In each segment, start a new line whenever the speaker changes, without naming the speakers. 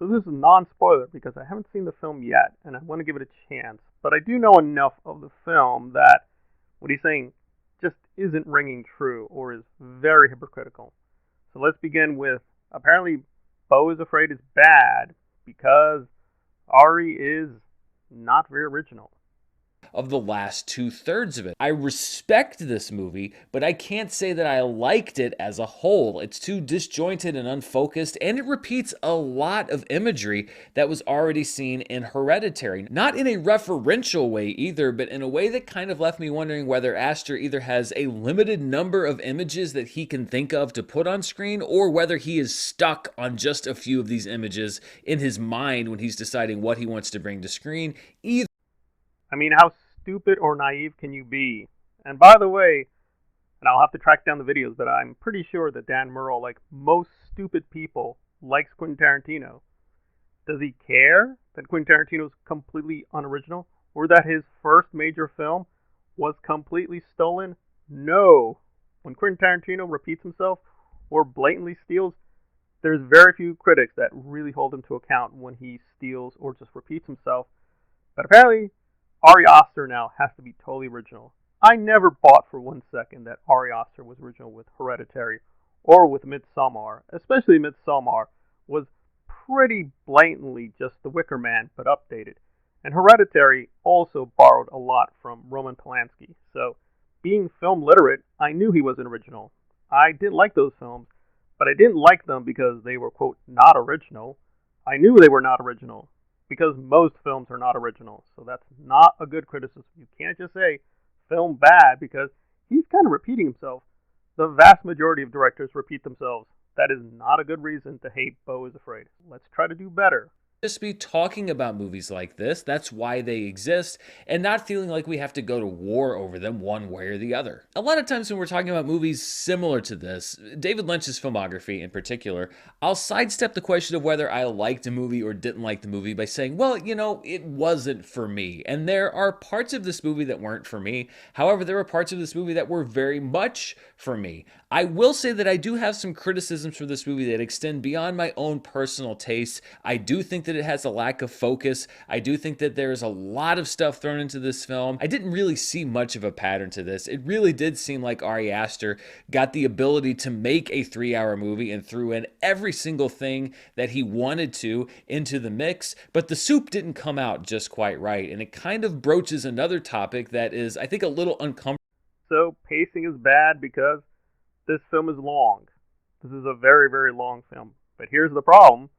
So this is non-spoiler because I haven't seen the film yet, and I want to give it a chance. But I do know enough of the film that what he's saying just isn't ringing true or is very hypocritical. So let's begin with apparently Beau is Afraid is bad because Ari is not very original.
Of the last two-thirds of it. I respect this movie, but I can't say that I liked it as a whole. It's too disjointed and unfocused, and it repeats a lot of imagery that was already seen in Hereditary. Not in a referential way either, but in a way that kind of left me wondering whether Aster either has a limited number of images that he can think of to put on screen, or whether he is stuck on just a few of these images in his mind when he's deciding what he wants to bring to screen. Either
I mean, how stupid or naive can you be? And by the way, and I'll have to track down the videos, but I'm pretty sure that Dan Murrell, like most stupid people, likes Quentin Tarantino. Does he care that Quentin Tarantino's completely unoriginal? Or that his first major film was completely stolen? No. When Quentin Tarantino repeats himself or blatantly steals, there's very few critics that really hold him to account when he steals or just repeats himself. But apparently, Ari Aster now has to be totally original. I never bought for 1 second that Ari Aster was original with Hereditary or with Midsommar, especially Midsommar was pretty blatantly just The Wicker Man, but updated. And Hereditary also borrowed a lot from Roman Polanski. So, being film literate, I knew he wasn't original. I didn't like those films, but I didn't like them because they were, quote, not original. I knew they were not original because most films are not original. So that's not a good criticism. You can't just say film bad because he's kind of repeating himself. The vast majority of directors repeat themselves. That is not a good reason to hate Beau is Afraid. Let's try to do better.
just be talking about movies like this. That's why they exist, and not feeling like we have to go to war over them one way or the other. A lot of times when we're talking about movies similar to this, David Lynch's filmography in particular, I'll sidestep the question of whether I liked a movie or didn't like the movie by saying, well, it wasn't for me. And there are parts of this movie that weren't for me. However, there were parts of this movie that were very much for me. I will say that I do have some criticisms for this movie that extend beyond my own personal taste. I do think that it has a lack of focus. I do think that there's a lot of stuff thrown into this film. I didn't really see much of a pattern to this. It really did seem like Ari Aster got the ability to make a 3-hour movie and threw in every single thing that he wanted to into the mix, but the soup didn't come out just quite right, and it kind of broaches another topic that is, I think, a little uncomfortable.
So pacing is bad because this film is long. This is a very, very long film. But here's the problem.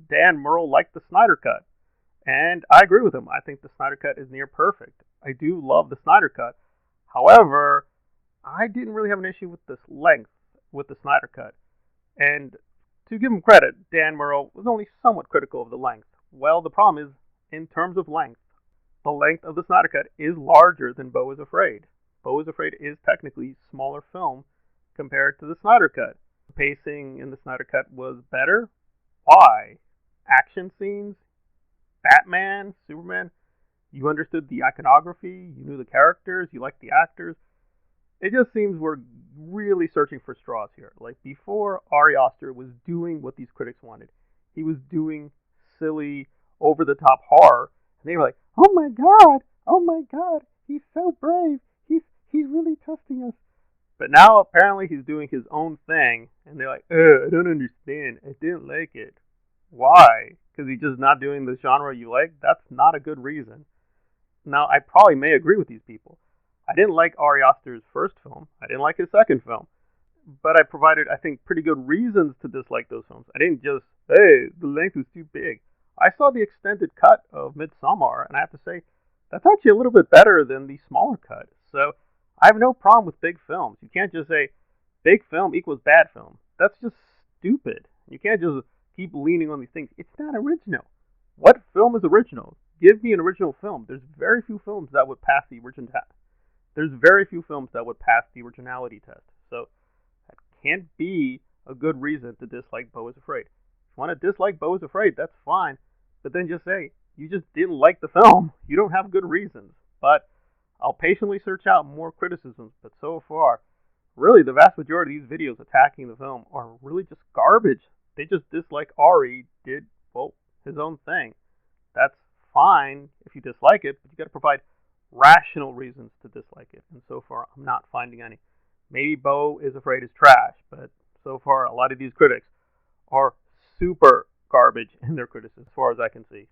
Dan Murrell liked the Snyder Cut. And I agree with him. I think the Snyder Cut is near perfect. I do love the Snyder Cut. However, I didn't really have an issue with this length with the Snyder Cut. And to give him credit, Dan Murrell was only somewhat critical of the length. Well, the problem is, in terms of length, the length of the Snyder Cut is larger than Beau is Afraid. Beau is Afraid is technically a smaller film compared to the Snyder Cut. The pacing in the Snyder Cut was better. Why? Action scenes, Batman, Superman. You understood the iconography, you knew the characters, you liked the actors. It just seems we're really searching for straws here. Like before, Ari Aster was doing what these critics wanted. He was doing silly, over-the-top horror, and they were like, oh my God, he's so brave. He's really testing us. But now apparently he's doing his own thing, and they're like, I don't understand. I didn't like it. Why? Because he's just not doing the genre you like? That's not a good reason. Now, I probably may agree with these people. I didn't like Ari Aster's first film. I didn't like his second film. But I provided, I think, pretty good reasons to dislike those films. I didn't just, hey, the length was too big. I saw the extended cut of Midsommar, and I have to say, that's actually a little bit better than the smaller cut. So I have no problem with big films. You can't just say big film equals bad film. That's just stupid. You can't just keep leaning on these things. It's not original. What film is original? Give me an original film. There's very few films that would pass the original test. There's very few films that would pass the originality test. So that can't be a good reason to dislike Beau is Afraid. If you want to dislike Beau is Afraid, that's fine. But then just say, you just didn't like the film. You don't have good reasons. But I'll patiently search out more criticisms. But so far, really the vast majority of these videos attacking the film are really just garbage. They just dislike Ari did, well, his own thing. That's fine if you dislike it, but you got to provide rational reasons to dislike it. And so far, I'm not finding any. Maybe Beau is Afraid is trash, but so far, a lot of these critics are super garbage in their criticism, as far as I can see.